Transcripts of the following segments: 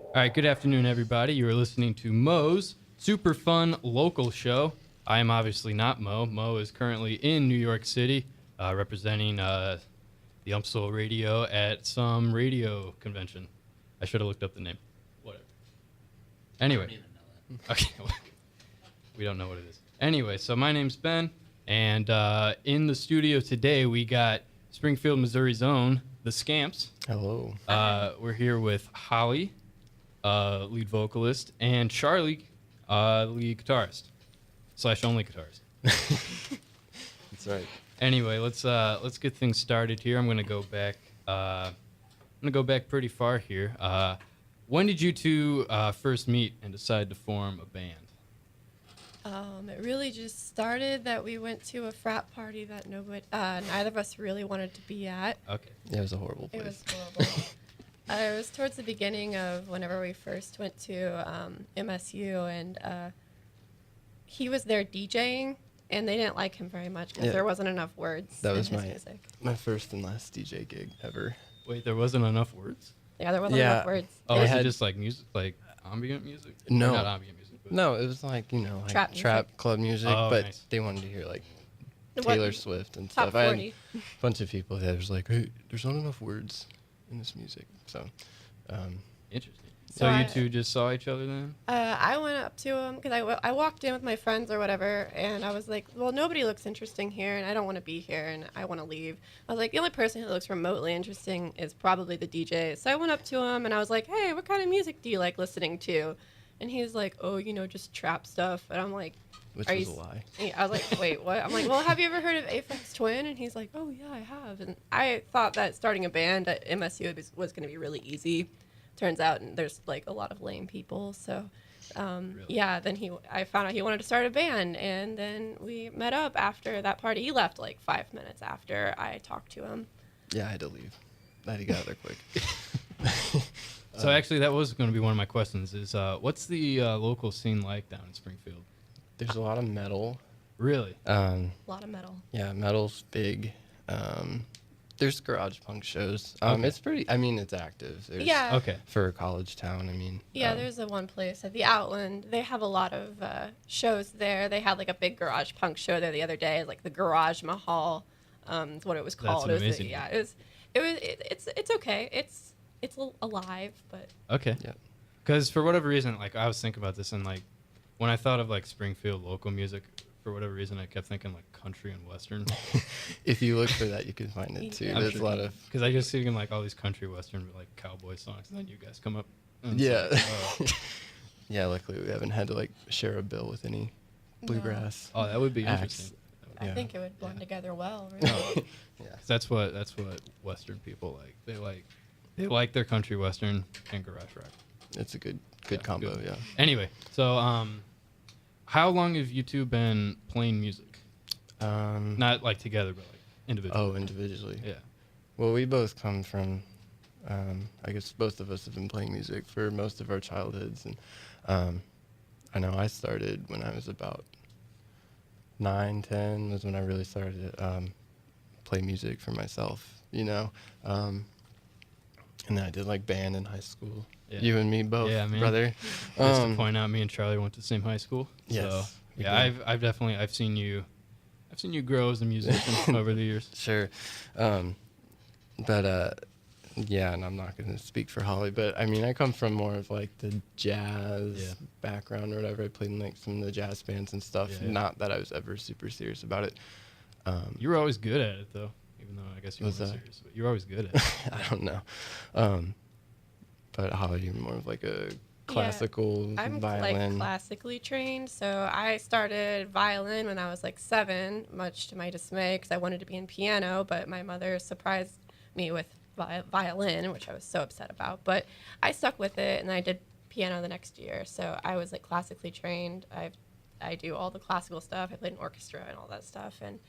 All right, good afternoon, everybody. You are listening to Mo's Superfun local show. I am obviously not Mo. Mo is currently in New York City, representing the UMSL radio at some radio convention. I should have looked up the name. Whatever. Anyway. I don't even know that. Okay. We don't know what it is. Anyway, so my name's Ben, and in the studio today we got Springfield, Missouri's own, the Scamps. Hello. We're here with Holly, lead vocalist, and Charlie, lead guitarist / only guitarist. That's right. Anyway, let's get things started here. I'm gonna go back. Pretty far here. When did you two first meet and decide to form a band? It really just started that we went to a frat party that neither of us really wanted to be at. Okay. Yeah, it was a horrible place. It was horrible. It was towards the beginning of whenever we first went to MSU, and he was there DJing, and they didn't like him very much because there wasn't enough words That in was his music. my first and last DJ gig ever. Wait, there wasn't enough words? Yeah, there wasn't enough words. Oh, It is was it just like music, like ambient music? No. Or not ambient music. But No, it was like, Trap music. club music, Oh, but nice. they wanted to hear like What- Taylor Swift and Top stuff. I had 40. a bunch of people that was like, hey, there's not enough words in this music. So, Interesting. So So you I- two just saw each other then? I went up to him because I walked in with my friends or whatever, and I was like, well, nobody looks interesting here, and I don't want to be here, and I want to leave. I was like, the only person who looks remotely interesting is probably the DJ. So I went up to him, and I was like, hey, what kind of music do you like listening to? And he's like, oh, just trap stuff. And I'm like, which Are was you a lie. I was like, wait, what? I'm like, well, have you ever heard of Aphex Twin? And he's like, oh, yeah, I have. And I thought that starting a band at MSU was going to be really easy. Turns out there's like a lot of lame people. So, Really? yeah, then I found out he wanted to start a band. And then we met up after that party. He left like 5 minutes after I talked to him. Yeah, I had to leave. I had to get out of there quick. So actually, that was going to be one of my questions. Is what's the local scene like down in Springfield? There's a lot of metal. Really? A lot of metal. Yeah, metal's big. There's garage punk shows. Okay. It's pretty. I mean, it's active. There's, Yeah. Okay. For a college town, I mean. Yeah, there's a one place at the Outland. They have a lot of shows there. They had like a big garage punk show there the other day, like the Garage Mahal. Is what it was called. That's amazing. It's okay. It's alive, but Okay. Yeah. Because for whatever reason, like I was thinking about this, and like when I thought of like Springfield local music, for whatever reason, I kept thinking like country and western. If you look for that, you can find it too. Yeah. There's a lot of. Because I just thinking like all these country western like cowboy songs, and then you guys come up. And it's Yeah. like, oh. Yeah, luckily we haven't had to like share a bill with any bluegrass. Oh, that would be Acts. interesting. I Yeah. think it would blend together well. Really. Yeah. 'Cause that's what western people like. They like their country western and garage rock. It's a good Yeah, combo, good. yeah. Anyway, so how long have you two been playing music? Not like together, but like individually. Oh, individually. Yeah. Well, we both come from, I guess both of us have been playing music for most of our childhoods. And I know I started when I was about 9, 10 was when I really started to play music for myself, and then I did like band in high school. Yeah. You and me both, Yeah, man. brother. Just to point out, me and Charlie went to the same high school. Yes, So, we yeah, did. I've definitely seen you grow as a musician over the years. Sure. But yeah, and I'm not going to speak for Holly, but I mean, I come from more of like the jazz background or whatever. I played in like some of the jazz bands and stuff. Yeah, yeah. Not that I was ever super serious about it. You were always good at it, though. Even though I guess you Was weren't I? serious, but you were always good at it. I don't know. But Holly, you're more of like a classical I'm violin. like classically trained, so I started violin when I was like 7, much to my dismay because I wanted to be in piano, but my mother surprised me with violin, which I was so upset about. But I stuck with it, and I did piano the next year, so I was like classically trained. I do all the classical stuff. I played in orchestra and all that stuff, and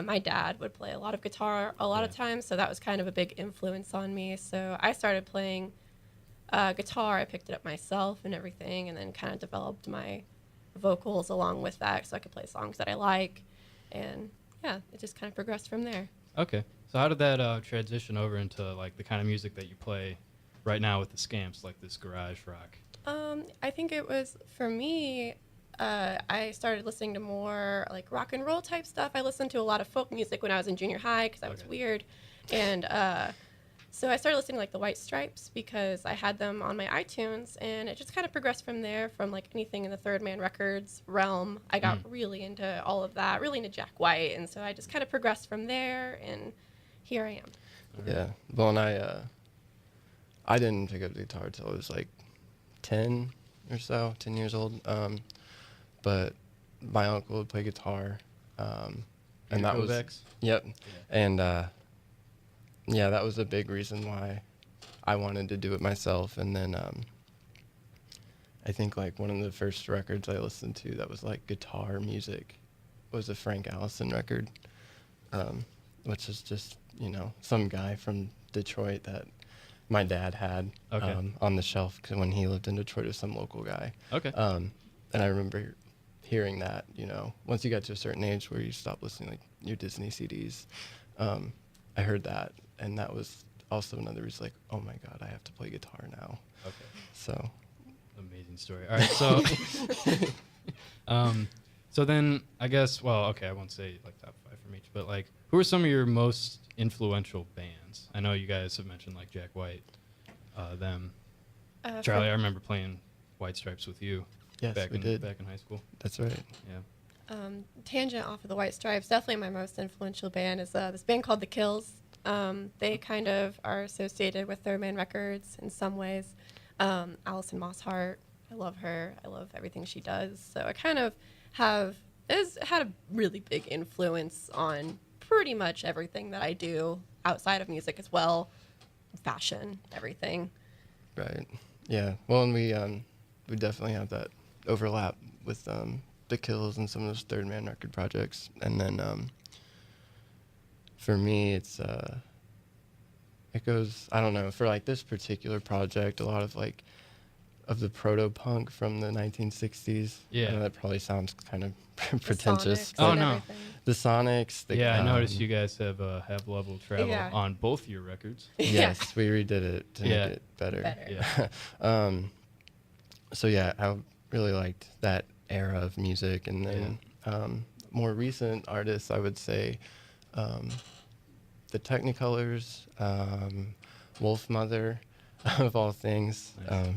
my dad would play a lot of guitar a lot of times, so that was kind of a big influence on me. So I started playing guitar. I picked it up myself and everything, and then kind of developed my vocals along with that so I could play songs that I like. And yeah, it just kind of progressed from there. Okay. So how did that transition over into like the kind of music that you play right now with the Scamps, like this garage rock? I think it was for me. I started listening to more like rock and roll type stuff. I listened to a lot of folk music when I was in junior high because I was Okay. weird, and so I started listening to like the White Stripes because I had them on my iTunes, and it just kind of progressed from there. From like anything in the Third Man Records realm, I got really into all of that, really into Jack White, and so I just kind of progressed from there, and here I am. Yeah. Well, and I didn't pick up the guitar till I was like 10 or so, 10 years old. But my uncle would play guitar, and that was Kovacs? yep. Yeah. And yeah, that was a big reason why I wanted to do it myself. And then I think like one of the first records I listened to that was like guitar music was a Frank Allison record, which is just, you know, some guy from Detroit that my dad had on the shelf 'cause when he lived in Detroit, it was some local guy. Okay. And I remember hearing that, you know, once you got to a certain age where you stop listening like your Disney CDs, I heard that, and that was also another reason like, oh my God, I have to play guitar now. Okay. So Amazing story. All right, so so then I guess, well, okay, I won't say like top 5 from each, but like who are some of your most influential bands? I know you guys have mentioned like Jack White, them. Charlie, I remember playing White Stripes with you. yes, back we in did. back in high school. That's right. Yeah. Tangent off of the White Stripes, definitely my most influential band is this band called The Kills. They kind of are associated with Third Man Records in some ways. Alison Mosshart, I love her. I love everything she does. So I kind of had a really big influence on pretty much everything that I do outside of music as well, fashion, everything. Right. Yeah. Well, and we definitely have that overlap with the Kills and some of those Third Man record projects. And then for me, it goes, I don't know, for like this particular project, a lot of like of the proto-punk from the 1960s. Yeah. I know that probably sounds kind of The pretentious. Sonics Oh, and no. everything. The Sonics. The, Yeah, I noticed you guys have level travel Yeah. on both your records. Yes, we redid it to Yeah. make it better. Better. Yeah. So yeah, I really liked that era of music, and then more recent artists, I would say, the Technicolors, Wolf Mother, of all things. Nice.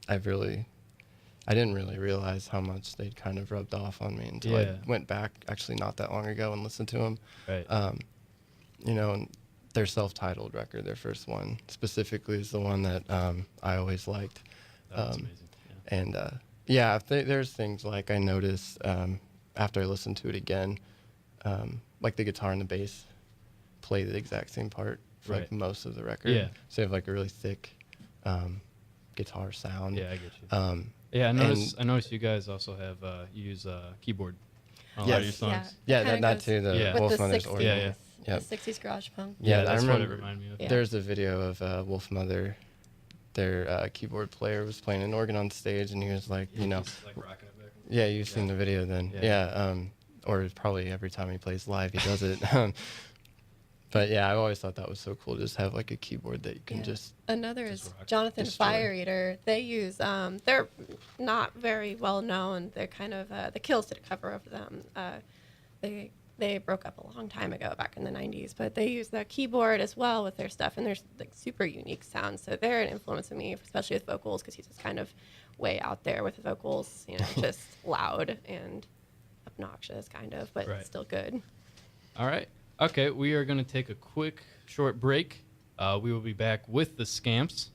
I didn't really realize how much they'd kind of rubbed off on me until Yeah. I went back actually not that long ago and listened to them. Right. You know, and their self-titled record, their first one specifically, is the one that I always liked. That's amazing. Yeah. And yeah, there's things like I noticed after I listened to it again, like the guitar and the bass play the exact same part for like Right. most of the record. Yeah. So you have like a really thick guitar sound. Yeah, I get you. Yeah, I noticed you guys also have you use keyboard on a lot of your Yes. songs. Yeah, Kinda that goes too. The Yeah. with Wolf the Mother's 60s. organ. Yeah. Yep. The 60s garage punk. Yeah, I that's what it remember reminded me of. Yeah. There's a video of Wolf Mother. Their keyboard player was playing an organ on stage, and he was like, you know, Just, like rocking it back and forth. yeah, you've seen the video then. Yeah. Yeah. Or probably every time he plays live, he does it. But yeah, I always thought that was so cool. Just have like a keyboard that you can Yeah. just. Another Just is rock. Jonathan Destroy. Fire Eater. They use they're not very well known. They're kind of the Kills did a cover of them. They broke up a long time ago, back in the 90s, but they use the keyboard as well with their stuff, and there's like super unique sounds. So they're an influence on me, especially with vocals, because he's just kind of way out there with the vocals, you know, just loud and obnoxious, kind of, but Right. still good. All right. Okay, we are going to take a quick, short break. We will be back with the Scamps,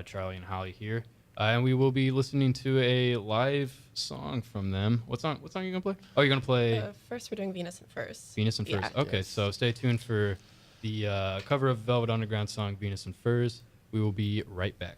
Charlie and Holly here, and we will be listening to a live song from them. What song? What song are you gonna play? Oh, you're gonna play First, we're doing Venus and Furs. Venus and Furs. Yeah. Okay, Yes. so stay tuned for the cover of Velvet Underground song Venus and Furs. We will be right back.